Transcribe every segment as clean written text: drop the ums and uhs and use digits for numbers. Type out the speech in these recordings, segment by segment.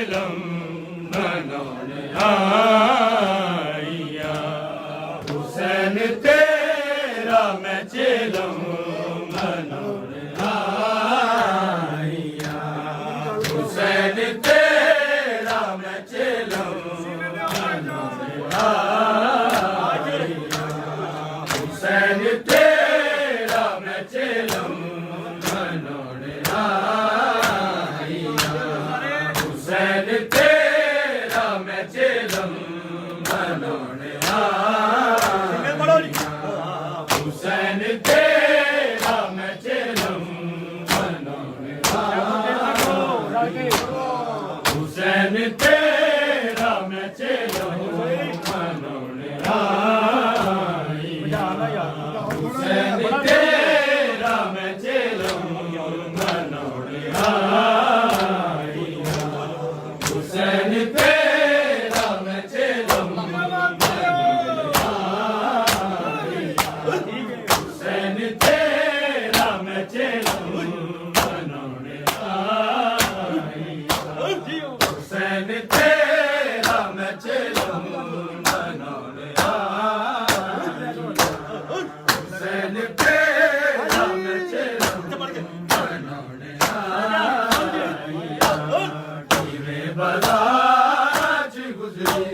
चेलम मनोन आइया हुसैन तेरा मैं चेलम मनोन आइया हुसैन तेरा मैं चेलम मनोन आइया हुसैन तेरा मैं चेलम मनोन आइया हुसैन तेरा मैं चेलम मनोन आइया हुसैन तेरा मैं चेलम मनोन आइया हुसैन तेरा मैं चेलम मनोन आइया हुसैन तेरा मैं चेलम मनोन आइया हुसैन तेरा मैं चेलम मनोन आइया हुसैन तेरा मैं चेलम मनोन आइया हुसैन तेरा मैं चेलम मनोन आइया हुसैन तेरा मैं चेलम मनोन आइया किवे बाजार च गुजरी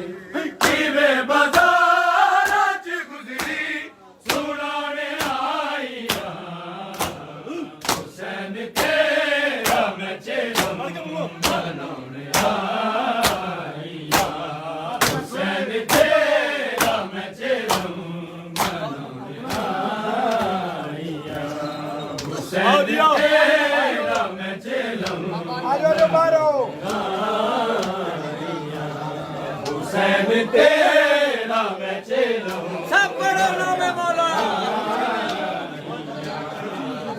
किवे बाजार च गुजरी सुनाने आइया हुसैन तेरा मैं चेलम मनोन आइया हुसैन तेरा मैं चेलम मनोन आइया हुसैन तेरा मैं चेलम हुसैन तेरा मैं चेलम सब करो नाम मौला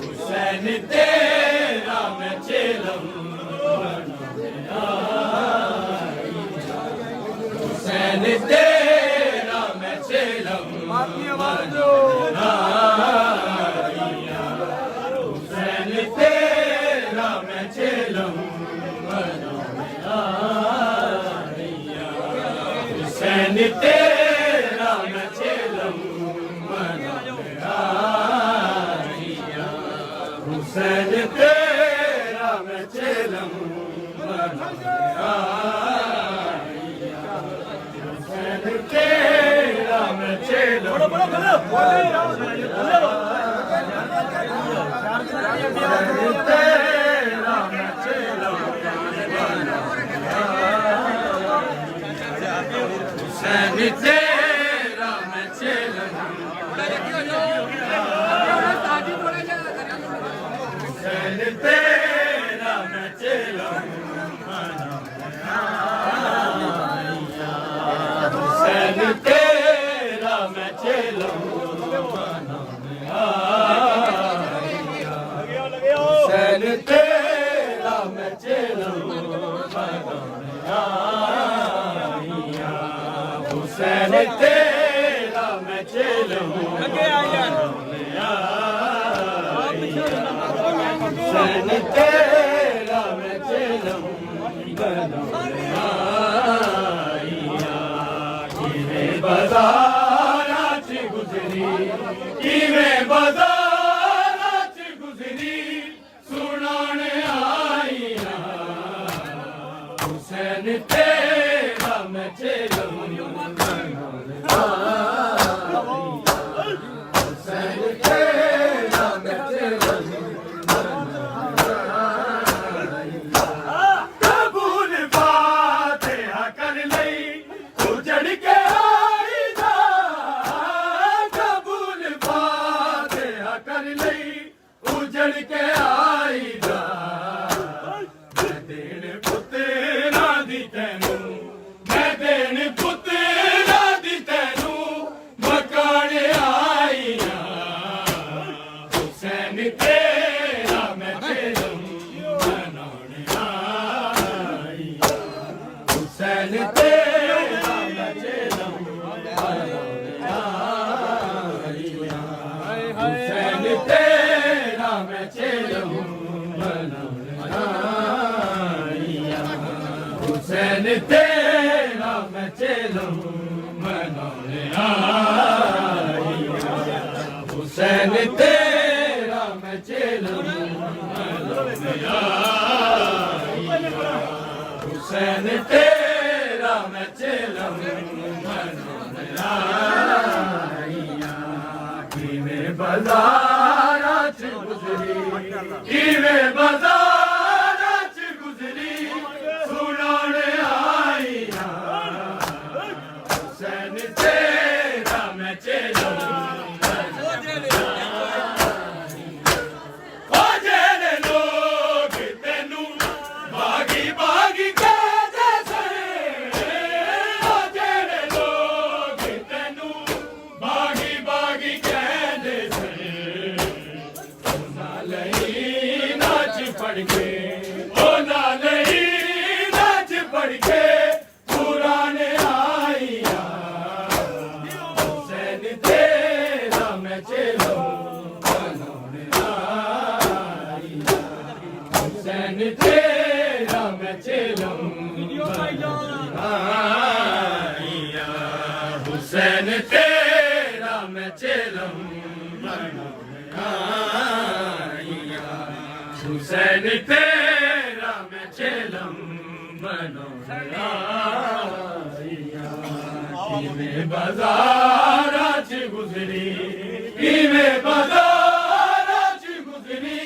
हुसैन तेरा मैं चेलम हुसैन तेरा मैं चेलम आइया हुसैन तेरा मैं चेलम आइया हुसैन तेरा मैं चेलम आइया हुसैन तेरा मैं चेलम आइया हुसैन तेरा मैं चेलम तेरा मैं चेलम हुसैन तेरा मैं चेलम हुसैन तेरा मैं चेलम आइया हुसैन तेरा मैं चेलम आइया हुसैन तेरा मैं चेलम आइया हुसैन तेरा मैं चेलम आइया हुसैन तेरा मैं चेलम आइया किवे बाजार च गुजरी किवे बाजार च गुजरी सुनाने आइया हुसैन तेरा मैं चेलम हुसैन तेरा मैं चेलम कबूल फातिहा कर लई उजड़ के आई दा कबूल फातिहा कर लई उजड़ के आई दा मैं देन पुत्तरा दी तैनू मैं देन पुत्तरा दी तैनू मकाने आईया हुसैन तेरा मैं चेलम मनोन आइया हुसैन तेरा मैं चेलम मनोन आइया हुसैन तेरा मैं चेलम मनोन आइया हुसैन तेरा मैं चेलम मनाने आईया हुसैन तेरा मैं चेलम मनाने आईया हुसैन तेरा मैं चेलम मनाने आईया किवें बाज़ारां च गुज़री किवें बाज़ारां च गुज़री सुनाने आईया हुसैन तेरा मैं चेलम ओ जेड़े लोग तेनू बागी बागी कहदे सन ओ जेड़े लोग तेनू बागी बागी कहदे सन नाच पढ़ के ओ नालई नाच पढ़ के पुराने आईया हुसैन तेरा मैं चेलम मनाने आईया हुसैन तेरा मैं चेलम मनाने आईया हुसैन तेरा मैं चेलम मनाने आईया हुसैन तेरा मैं चेलम मनाने आईया किवें बाज़ारां च गुज़री किवें बाज़ारां च गुज़री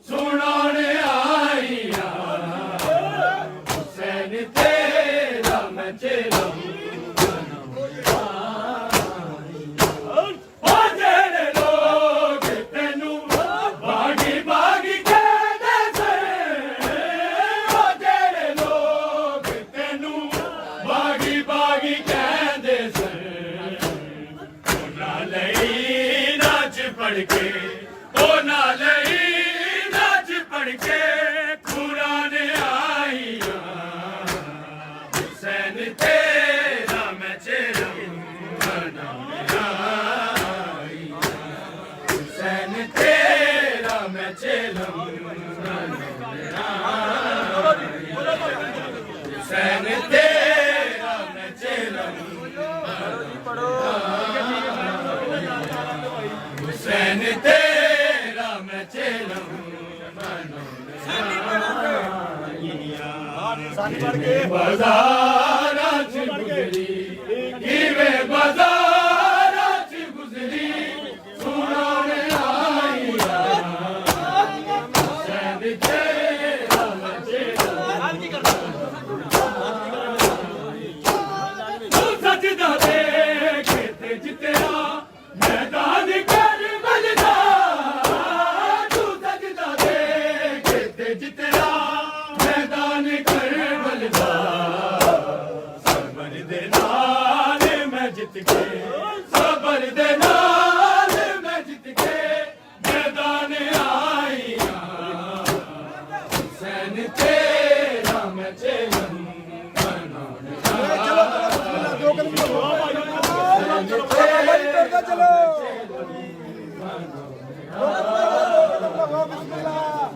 सुनाने आईया हुसैन तेरा मैं चेलम ओ जेड़े लोग तेनू बागी बागी कहदे सन ओ जेड़े लोग तेनू बागी बागी कहदे सन नालई नाच पढ़ के ओ नालई नाच पढ़ के कुरान आईया हुसैन तेरा मैं चेलम मनाने आईया हुसैन तेरा मैं चेलम मनाने आईया हुसैन तेरा मैं चेलम हुसैन तेरा मैं चेलम बाज़ारां च गुज़री किवें बाज़ारां च गुज़री सुनाने आईया हुसैन तेरा मैं चेलम तू सजदा देख तेज तेरा मैदान करबल दा तू सजदा देख तेज तेरा मैदान करबल दा सबर दे नाल मैं जित के सबर दे नाल मैं जित के मैदान आईया हुसैन तेरा मैं चेलम मनाने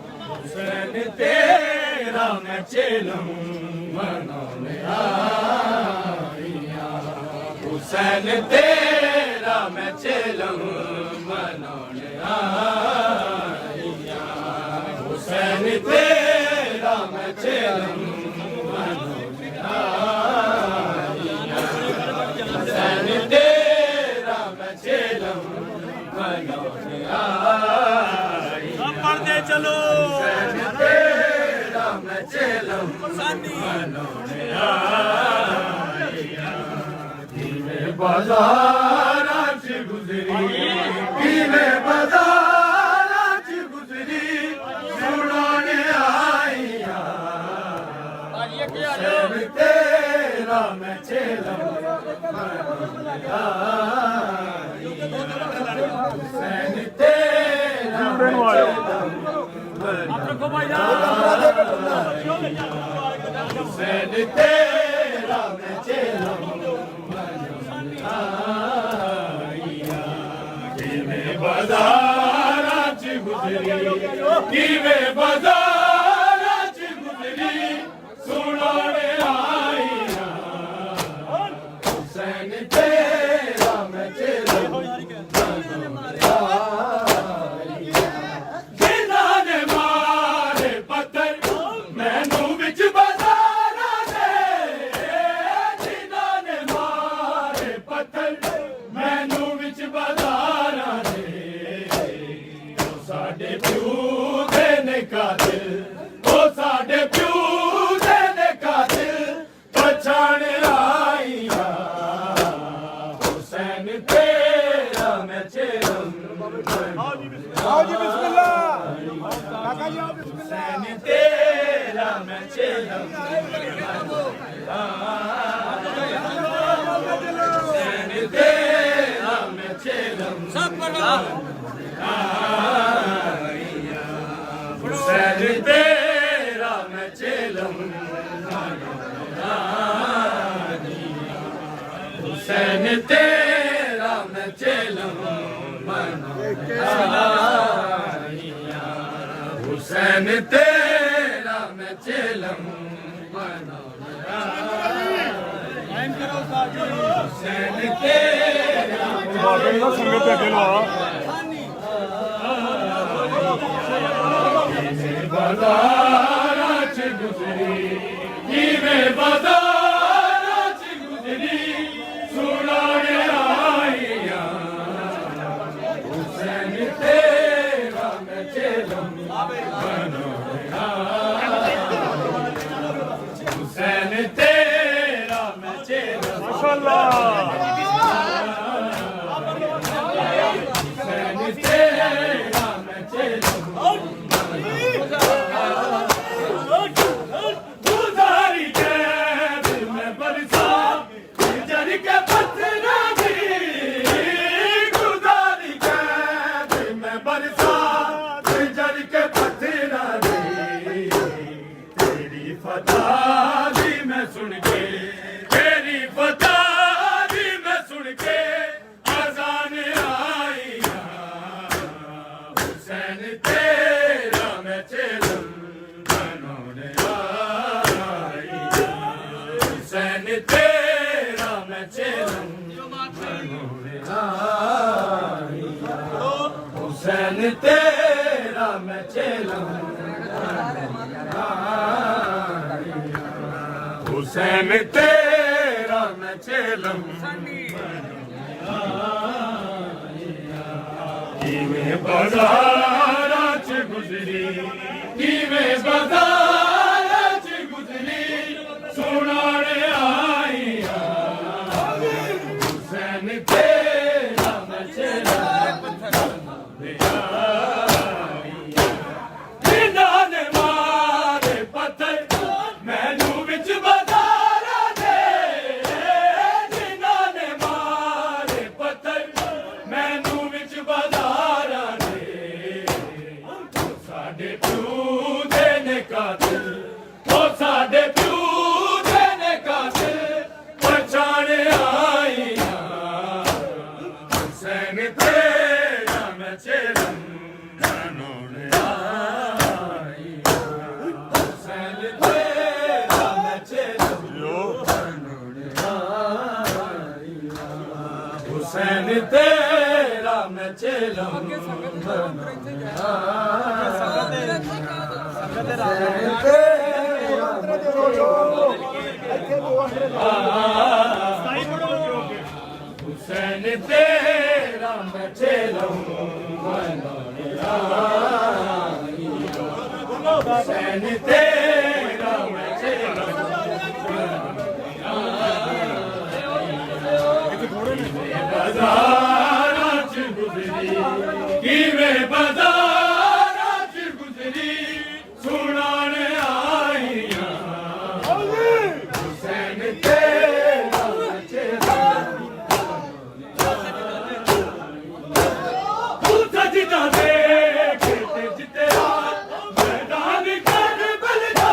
हुसैन तेरा मैं चेलम मनाने आईया हुसैन तेरा मैं चेलम मनाने आईया हुसैन तेरा मैं चेलम मनाने आईया हुसैन तेरा मैं चेलम मनाने आईया पढ़ते चलो हुसैन तेरा मैं चेलम मनाने आईया किवें बाज़ारां च गुज़री किवें बाज़ारां च गुज़री सुनाने आईया हुसैन तेरा मैं चेलम मनाने आईया हुसैन तेरा मैं चेलम हुसैन तेरा मैं चेलम मनाने आईया किवें बाज़ारां च गुज़री किवें बाज़ारां च गुज़री सुनाने हुसैन तेरा मैं चेलम हुसैन तेरा मैं चेलम हुसैन तेरा मैं चेलम हुसैन तेरा संगत के अकेला बाजारा च गुजरी जिवें बाजारा च गुजरी सुनाने आईया हुसैन तेरा मैं चेलम हुसैन तेरा मैं चेलम माशाअल्लाह हुसैन तेरा मैं चेलम गुजारी के दिल में बरसा जर के पत्थरा दी गुजारी के दिल में बरसा जर के पत्थरा दी तेरी फता दी मैं सुन के तेरी फता दी मैं सुन के अज़ान आई हुसैन तेरा मैं चेलम बनोने आई हुसैन तेरा मैं चेलम बनोने आई हुसैन तेरा मैं चेलम हुसैन तेरा मैं चेलम किवें बाजारा च गुजरी किवें बाजारा च गुजरी सुनाने आईया हुसैन तेरा मैं चेलम जिन्हां ने मारे पत्थर मैनू विच बाजारा दे जिन्हां ने मारे पत्थर मैनू विच बाजारा दे साडे प्यू दे ने कातिल ओ साडे प्यू दे ने कातिल पछाणे आईया हुसैन तेरा मैं चेलम बनोने आईया हुसैन तेरा मैं चेलम बनोने आईया हुसैन तेरा मैं चेलम बनोने हुसैन तेरा मैं चेलम बनोने आईया हुसैन तेरा मैं चेलम बाजारा च गुजरी किवें बाजारा च गुजरी सुनाने आईया हुसैन तेरा मैं चेलम तू सजदा दे जिते मैदान करबला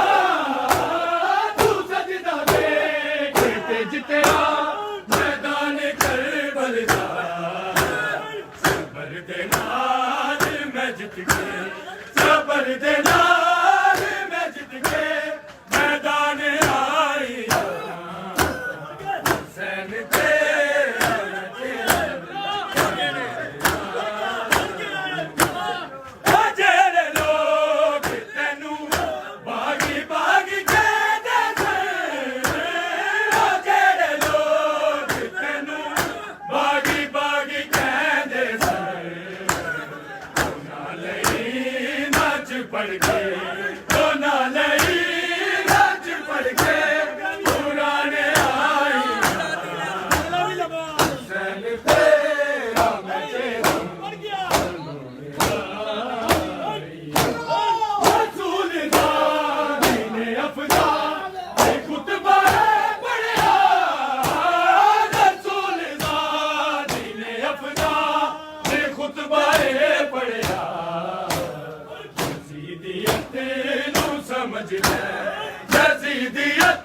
ਯਜ਼ੀਦੀਅਤ ਨੂੰ ਸਮਝ ਲੈ ਯਜ਼ੀਦੀਅਤ